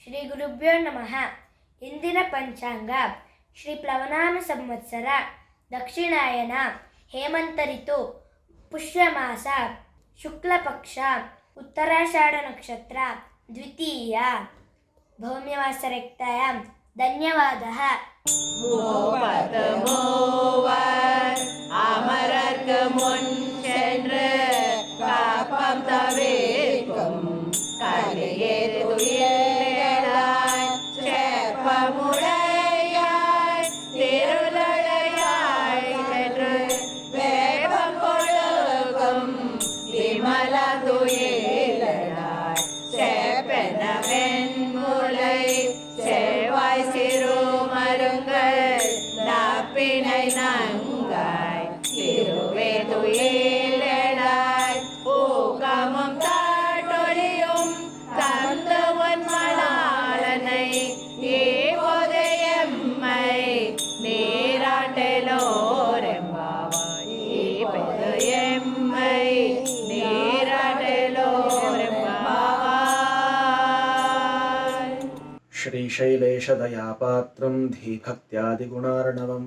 ಶ್ರೀ ಗುರುಭ್ಯೋ ನಮಃ. ಇಂದಿನ ಪಂಚಾಂಗ ಶ್ರೀ ಪ್ಲವನಾಮ ಸಂವತ್ಸರ, ದಕ್ಷಿಣಾಯನ, ಹೇಮಂತ ಋತು, ಪುಷ್ಯಮಾಸ, ಶುಕ್ಲ ಪಕ್ಷ, ಉತ್ತರಾಷಾಢ ನಕ್ಷತ್ರ, ದ್ವಿತೀಯ, ಭೌಮ್ಯವಾಸರೆಕ್ತಾಯಾಂ. ಧನ್ಯವಾದः. அமரர்க்கு முன் சென்று காப்பம் தவிர்க்கும் கலியேது இல்லையாய் செப்பமுடையாய் திருநடையாய் சென்று வேப்பம் கொடுக்கும் விமல துயிலாய் செப்பென வெண்முலை செவ்வாய் சிறு மருங்கள் நாப்பினை நங்காய் திருவே துயிலாய் ஊக்கமும் தாட்டொழியும் தந்தவன் மணாளனை ஏபோதையம்மை நீராட்டலோரெம்பாவாய் ஏபோதையம்மை நீராட்டலோரெம்பாவாய். श्रीशैलेशदयापात्रं धीभक्त्यादिगुणार्णवं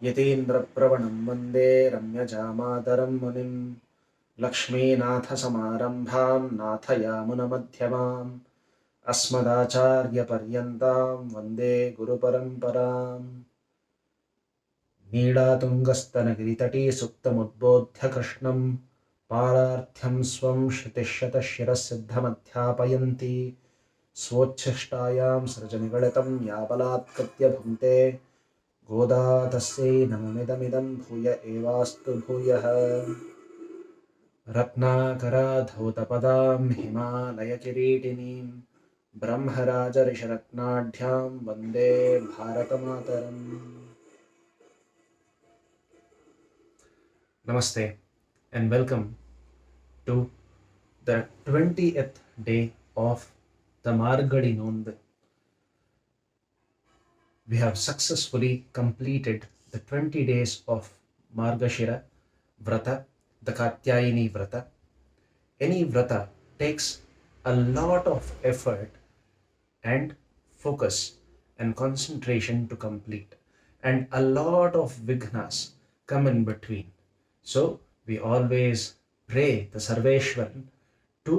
यतीन्द्रप्रवणं वन्दे रम्यजामातरं मुनिं लक्ष्मीनाथसमारम्भां नाथयामुनमध्यमाम् अस्मदाचार्यपर्यन्तां वन्दे गुरुपरम्पराम्। नीलातुङ्गस्तनगिरितटी सुप्तमुद्बोध्य कृष्णं पारार्थ्यं स्वं श्रुतिशतशिरःसिद्धमध्यापयन्ती स्वोच्छिष्टायां सृजनिगलितं या बलात्कृत्य भुङ्क्ते गोदा तस्यै नममिदमिदं भूय एवास्तु भूयः। रत्नाकराधौतपदां हिमालयकिरीटिनीं ब्रह्मराजऋषिरत्नाढ्यां वन्दे भारतमातरम्। Namaste and welcome to the 20th day of the Margadi Nond. We have successfully completed the 20 days of Margashira Vrata, the Katyayini Vrata. Any Vrata takes a lot of effort and focus and concentration to complete, and a lot of vignas come in between. So we always pray the Sarveshwaran to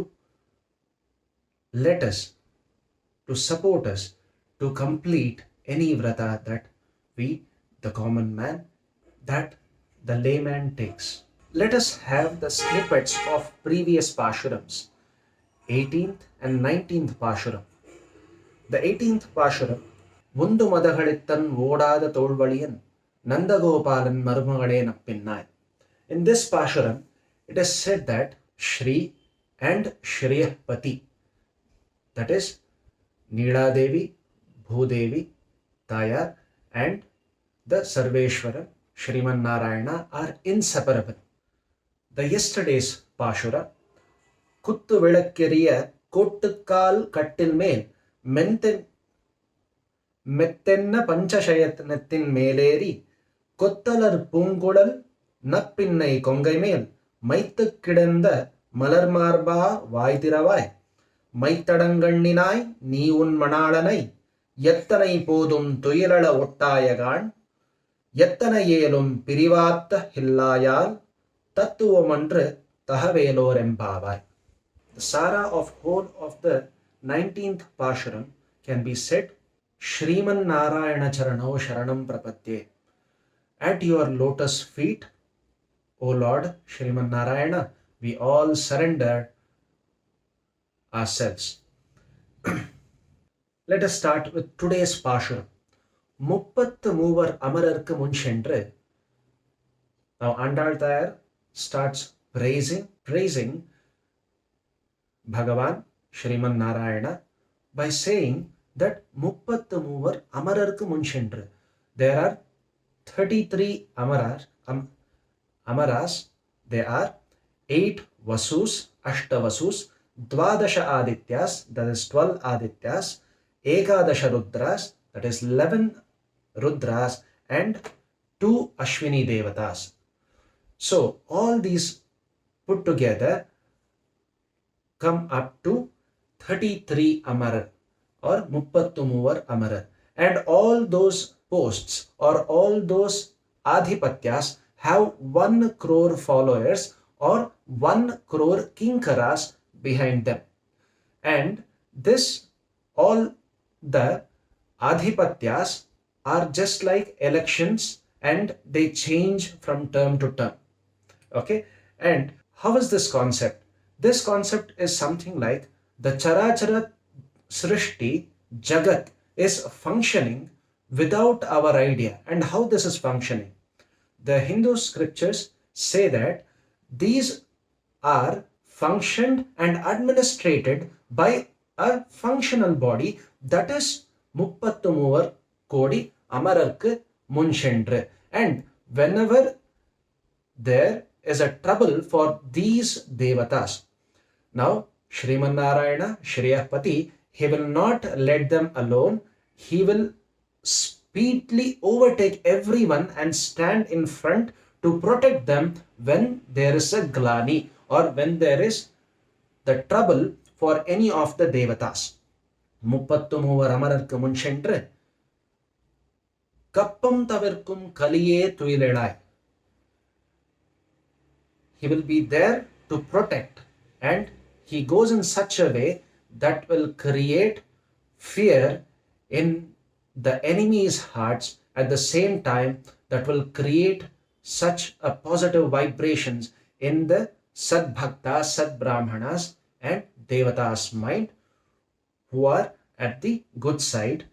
let us, to support us to complete any vrata that we, the common man, that the layman takes. Let us have the snippets of previous Pashurams, 18th and 19th Pashuram. The 18th Pashuram, ಮುಂದು ಮದಗಳಿತ್ತನ್ ಓಡಾದ ತೋಳ್ವಳಿಯನ್ ನಂದಗೋಪಾಲನ್ ಮರುಮಗಳೇ ನಪ್ಪಿನ್ನಾಯ್. In this Pashuram, it is said that Shri and Shriyah Pati, that is Neela Devi, Bhudevi, Tayar and the Sarveshwara, Shriman Narayana are inseparable. The yesterday's Pashura, Kuttu Vilakkeriya Kottukkal Kattil Mel மெத்தென்ன பஞ்சசயத்தினத்தின் மேலேறி கொத்தலர் பூங்குழல் நப்பின்னை கொங்கை மேல் மைத்து கிடந்த மலர்மார்பா வாய்திரவாய் மைத்தடங்கண்ணினாய் நீ உன் மணாளனை எத்தனை போதும் துயிலள ஒட்டாயகான் எத்தனை ஏலும் பிரிவாத்த ஹில்லாயால் தத்துவமன்று தகவேலோரெம்பாவாய். The Sara of whole of the 19th Pashuram can be said, Shriman Narayana Charanau Sharanam Prapatye. At your lotus feet, O Lord Shriman Narayana, we all surrender ourselves. Let us start with today's Pashuram. முப்பத்து மூவர் அமரர்க்கு முன் சென்று. Now Andal Tayar starts praising Bhagavan Shriman Narayana by saying that முப்பத்து மூவர் அமரர்க்கு முன் சென்று. There are 33 amaras. They are 8 vasus, ashtavasus, dvadasha adityas, that is 12 adityas, ekadasha rudras, that is 11 rudras, and 2 ashwini devatas. So all these put together come up to 33 Amar or Muppattu Amarar. And all those posts or all those Adhipatyas have 1 crore followers or 1 crore kinkaras behind them. And this, all the Adhipatyas are just like elections and they change from term to term. Okay, and how is this concept? This concept is something like the Charachara Srishti Jagat is functioning without our idea. And how this is functioning? The Hindu scriptures say that these are functioned and administrated by a functional body, that is Muppattu Kodi Amararku Munshendre. And whenever there is a trouble for these devatas, now Shriman Narayana, Shriyapati, he will not let them alone. He will speedily overtake everyone and stand in front to protect them when there is a glani or when there is the trouble for any of the devatas. Muppattu Moovar Amararku Munshendre Kappam Tavirkum Kaliye Tuilelai. He will be there to protect, and he goes in such a way that will create fear in the enemy's hearts, at the same time that will create such a positive vibrations in the Sad Bhaktas, Sad Brahmanas and Devatas mind who are at the good side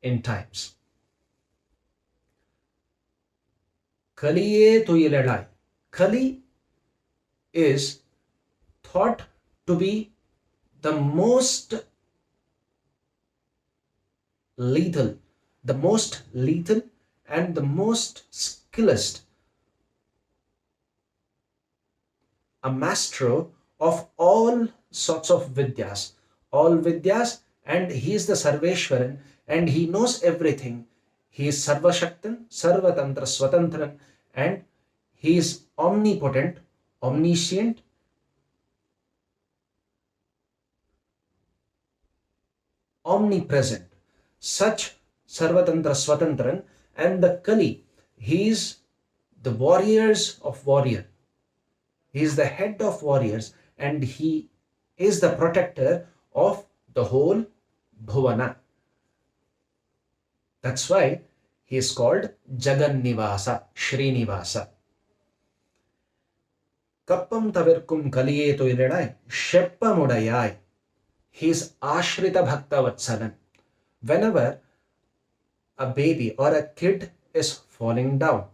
in times. Kaliye Tuyiladai. Kali is thought to be the most lethal and the most skillest, a master of all sorts of vidyas, and he is the Sarveshwaran and he knows everything. He is Sarvashaktan, Sarvatantra, Swatantran, and he is omnipotent, omniscient, omnipresent. Such Sarvatantra, Swatantran, and the Kali, he is the warriors of warrior. He is the head of warriors and he is the protector of the whole Bhuvana. That's why he is called Jagannivasa, Srinivasa. Kappam Tavirkum Kaliye Tuiledai, Sheppa Mudayai. He is Ashrita Bhakta Vatsalan. Whenever a baby or a kid is falling down,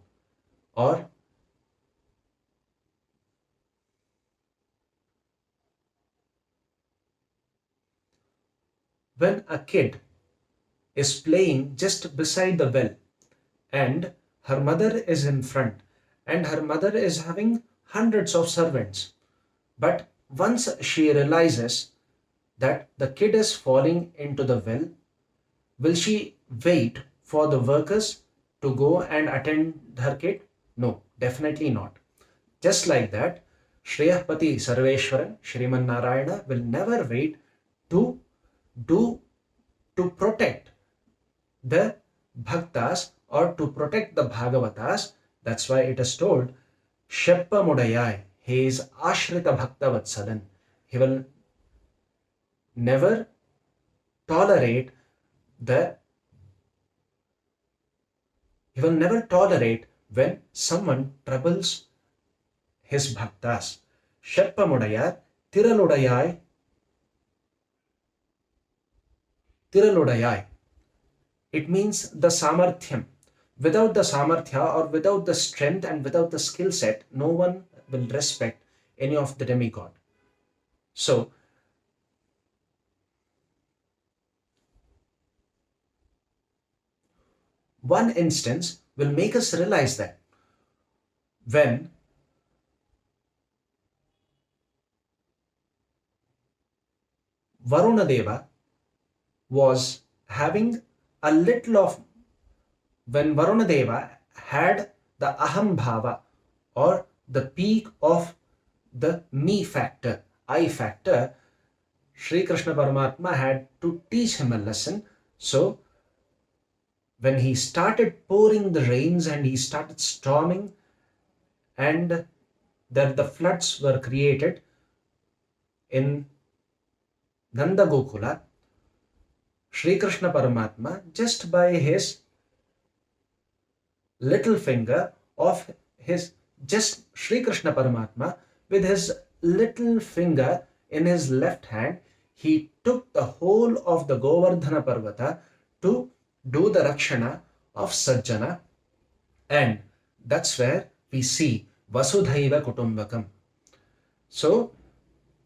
or when a kid is playing just beside the well and her mother is in front and her mother is having hundreds of servants, but once she realizes that the kid is falling into the well, will she wait for the workers to go and attend her kid? No, definitely not. Just like that, Shriyapati Sarveshwaran, Shriman Narayana will never wait to protect the bhaktas or to protect the Bhagavatas. That's why it is told, Sheppa Mudayai, he is Ashrita Bhakta Vatsalan. He will never tolerate when someone troubles his bhaktas. Sheppa Mudayar, Tiraludayai. It means the samarthyam. Without the samarthya or without the strength and without the skill set, no one will respect any of the demigod. So, one instance will make us realize that when Varunadeva was having a little of, when Varunadeva had the Aham Bhava or the peak of the me factor, I factor, Sri Krishna Paramatma had to teach him a lesson. So, when he started pouring the rains and he started storming, and that the floods were created in Nanda Gokula, Sri Krishna Paramatma, just by his little finger of his, just Sri Krishna Paramatma, with his little finger in his left hand, he took the whole of the Govardhana Parvata to do the Rakshana of Sajjana, and that's where we see Vasudhaiva Kutumbakam. So,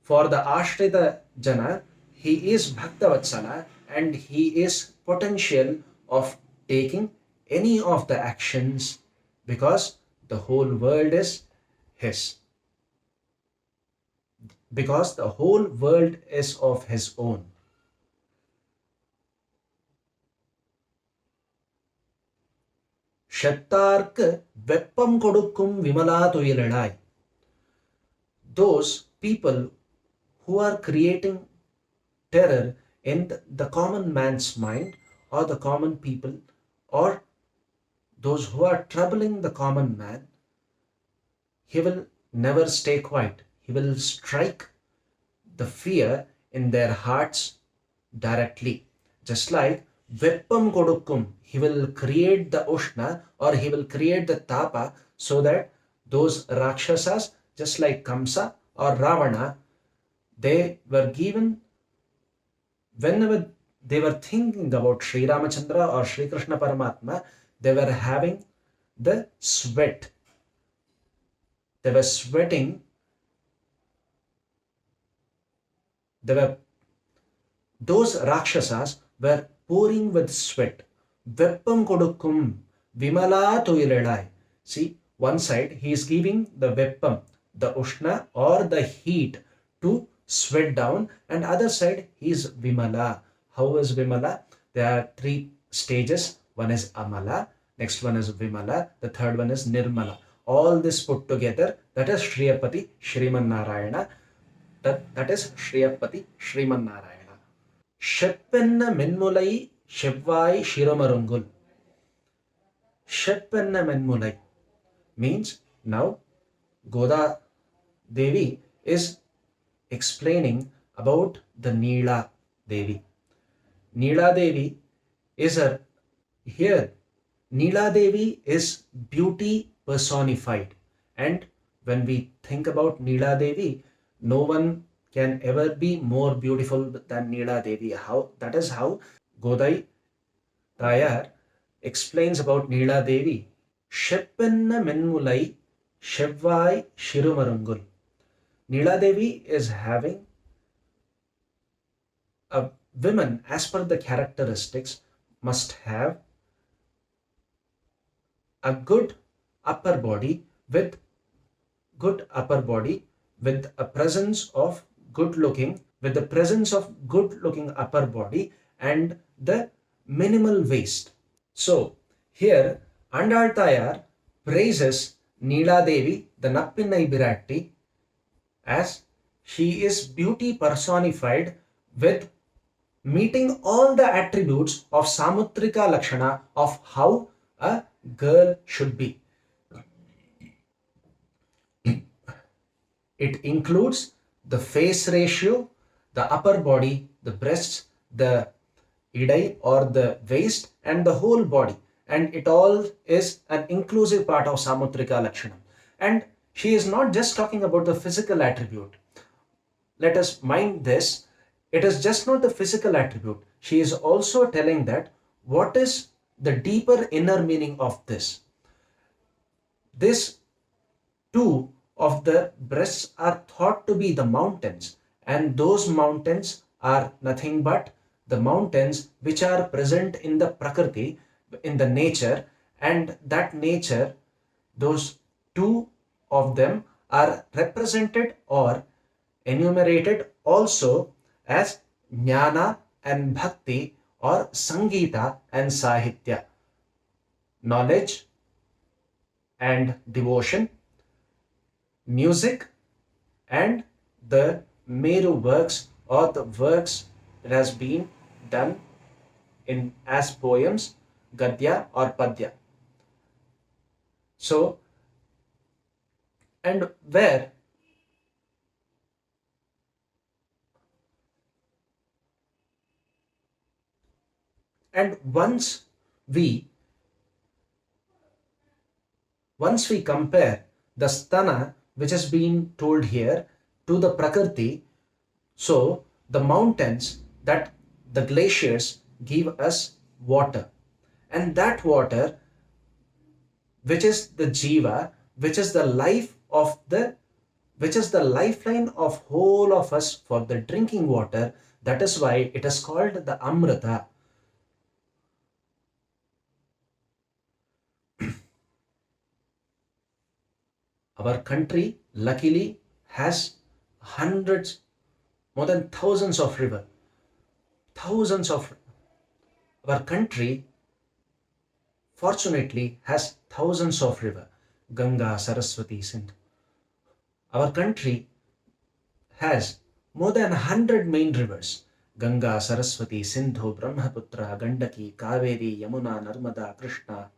for the Ashrita Jana, he is Bhaktavatsala and he is potential of taking any of the actions because the whole world is his. Because the whole world is of his own. ஷத்தார்க்கு வெப்பம் கொடுக்கும் Vimala துயிலழாய். Those people who are creating terror in the common man's mind, or the common people, or those who are troubling the common man, he will never stay quiet. He will strike the fear in their hearts directly. Just like Veppam Kodukkum, he will create the Ushna, or he will create the Tapa, so that those Rakshasas, just like Kamsa or Ravana, they were given, whenever they were thinking about Sri Ramachandra or Sri Krishna Paramatma, they were having the sweat. They were sweating. Those Rakshasas were pouring with sweat. Veppam kodukkum vimala tuilalai. See, one side he is giving the veppam, the ushna or the heat to sweat down, and other side he is vimala. How is vimala? There are three stages. One is amala, next one is vimala, the third one is nirmala. All this put together, that is Shriyapati Shriman Narayana. That is Shriyapati Shriman Narayana. Sheppenna menmulai shevvai shiromarungul. Sheppenna menmulai means, now Goda Devi is explaining about the Neela Devi. Neela Devi is here Neela Devi is beauty personified, and when we think about Neela Devi, no one can ever be more beautiful than Neela Devi. That is how Godai Tayar explains about Neela Devi. Sheppenna menmulai shevvai shirumarungul. Neela Devi is having a woman, as per the characteristics, must have a good upper body with a presence of good looking upper body and the minimal waist. So here Andal Tayar praises Neela Devi, the Nappinnai Biratti, as she is beauty personified with meeting all the attributes of Samutrika Lakshana of how a girl should be. It includes the face ratio, the upper body, the breasts, the idai or the waist, and the whole body. And it all is an inclusive part of Samutrika Lakshana. And she is not just talking about the physical attribute. Let us mind this. It is just not the physical attribute. She is also telling that what is the deeper inner meaning of this. This two of the breasts are thought to be the mountains, and those mountains are nothing but the mountains which are present in the Prakriti, in the nature, and that nature, those two of them are represented or enumerated also as Jnana and Bhakti, or Sangeeta and Sahitya, knowledge and devotion, music and the Meru works or the works that has been done in as poems, Gadya or Padya. So, and where and we once we compare the sthana which has been told here to the prakriti, so the mountains, that the glaciers give us water, and that water, which is the jiva, which is the life of the, which is the lifeline of whole of us for the drinking water. That is why it is called the amrita. Our country luckily has hundreds, more than thousands of rivers. Thousands of our country fortunately has thousands of rivers. Ganga, Saraswati, Sindhu. Our country has more than 100 main rivers. Ganga, Saraswati, Sindhu, Brahmaputra, Gandaki, Kaveri, Yamuna, Narmada, Krishna,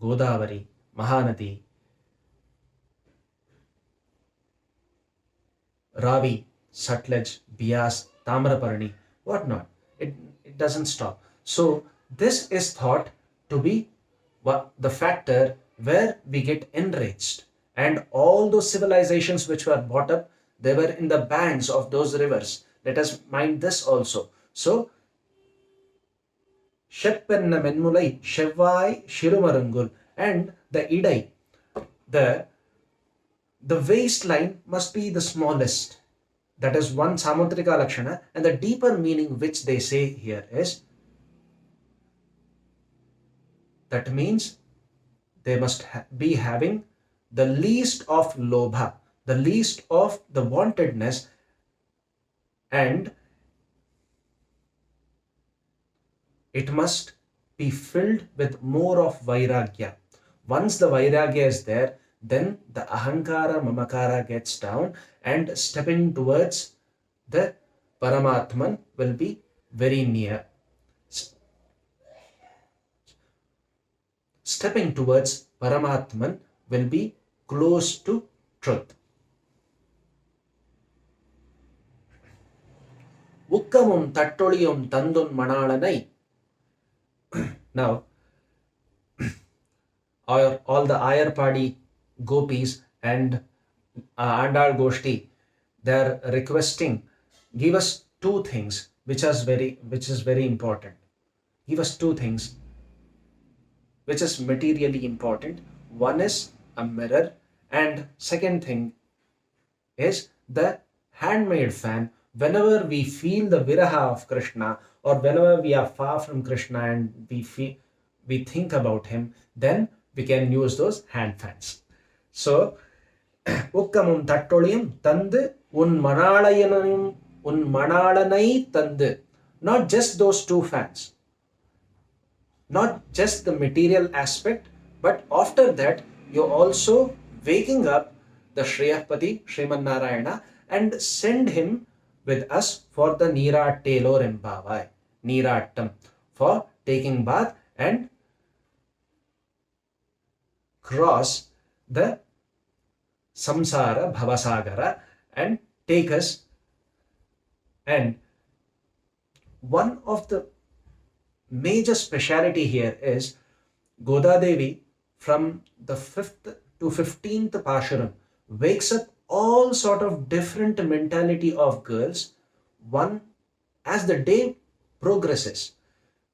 Godavari, Mahanadi, Ravi, Sutlej, Bias, Tamraparni, whatnot. It doesn't stop. So this is thought to be the factor where we get enriched. And all those civilizations which were brought up, they were in the banks of those rivers. Let us mind this also. So, Sheppenna Menmulai, Shevai, Shirumarungul, and the Idai, the waistline must be the smallest. That is one Samudraka Lakshana, and the deeper meaning which they say here is that means they must be having the least of lobha, the least of the wantedness, and it must be filled with more of vairagya. Once the vairagya is there, then the ahankara mamakara gets down, and stepping towards the Paramatman will be very near. Stepping towards Paramatman will be close to truth. Ukkamum tattoliyum tandun manalanai. Now, all the Ayarpadi gopis and Andal Goshti, they are requesting, give us two things which is very important. Give us two things which is materially important. One is a mirror, and second thing is the handmade fan. Whenever we feel the viraha of Krishna, or whenever we are far from Krishna and we think about him, then we can use those hand fans. So, Ukkamum tattoliyum tandu un manalanai tandu. Not just those two fans, not just the material aspect, but after that you're also waking up the Shriyapati, Sriman Narayana, and send him with us for the Neerattelo Rembavai, Neerattam, for taking bath and cross the samsara bhavasagara and take us. And one of the major speciality here is Godadevi from the 5th to 15th Pashuram wakes up all sort of different mentality of girls. One, as the day progresses,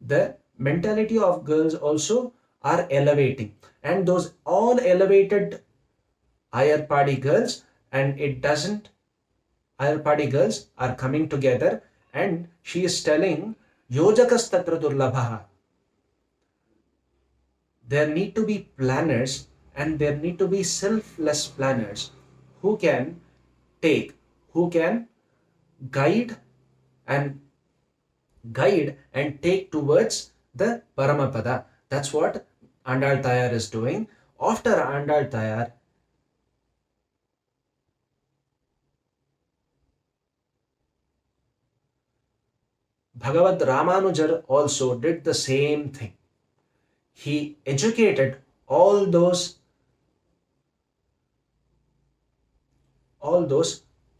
the mentality of girls also are elevating, and those all elevated Ayarpadi girls, and it doesn't, Ayarpadi girls are coming together, and she is telling Yojakas tatra durlabhaha. There need to be planners, and there need to be selfless planners who can guide and take towards the Paramapada. That's what Andal Tayar is doing. After Andal Tayar, Bhagavad Ramanujar also did the same thing. He educated all those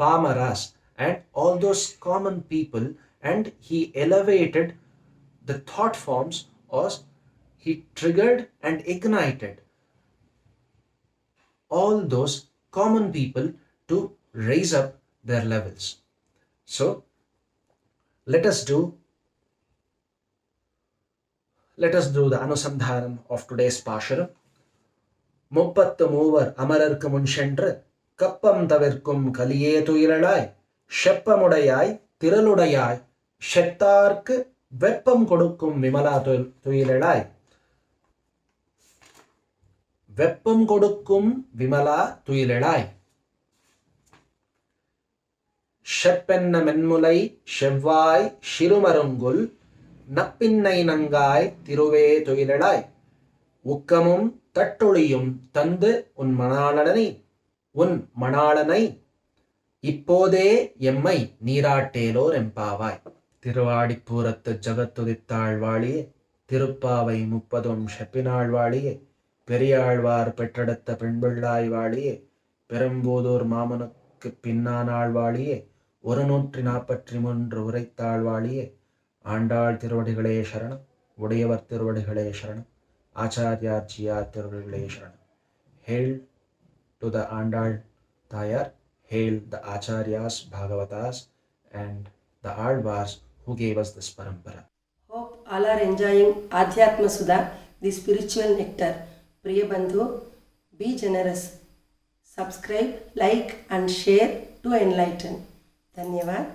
pamaras and all those common people, and he elevated the thought forms, or he triggered and ignited all those common people to raise up their levels. So let us do the Anusandhanam of today's Pasharam. முப்பத்து மூவர் அமரர்க்கு முன் சென்று கப்பம் தவிர்க்கும் கலியே துயிலளாய் செப்பமுடையாய் திரளுடையாய் செத்தார்க்கு வெப்பம் கொடுக்கும் விமலா துயிலளாய் வெப்பம் கொடுக்கும் விமலா துயிலளாய் செப்பென்ன மென்முலை செவ்வாய் சிறுமருங்குல் நப்பின்னை நங்காய் திருவே துயிலளாய் உக்கமும் தட்டொழியும் தந்து உன் மணாளனை இப்போதே எம்மை நீராட்டேலோர் எம்பாவாய். திருவாடிப்பூரத்து ஜகத்துதித்தாழ்வாளியே, திருப்பாவை 30 செப்பினாழ்வாளியே, பெரியாழ்வார் பெற்றெடுத்த பெண்பிள்ளாய் வாழியே, பெரும்போதூர் மாமனுக்கு பின்னானாழ்வாளியே, 143 உரைத்தாழ்வாளியே, ஆண்டாள் திருவடிகளே சரணம், உடையவர் திருவடிகளே சரணம், ஆச்சாரியார்ஜியார் திருவடிகளே சரணம். Hail to the Andal Tayar, hail the Acharyas, Bhagavatas and the Alvars who gave us this parampara. Hope all are enjoying Adhyatma Sudha, the spiritual nectar. Priya Bandhu, be generous. Subscribe, like and share to enlighten. Dhanyavad.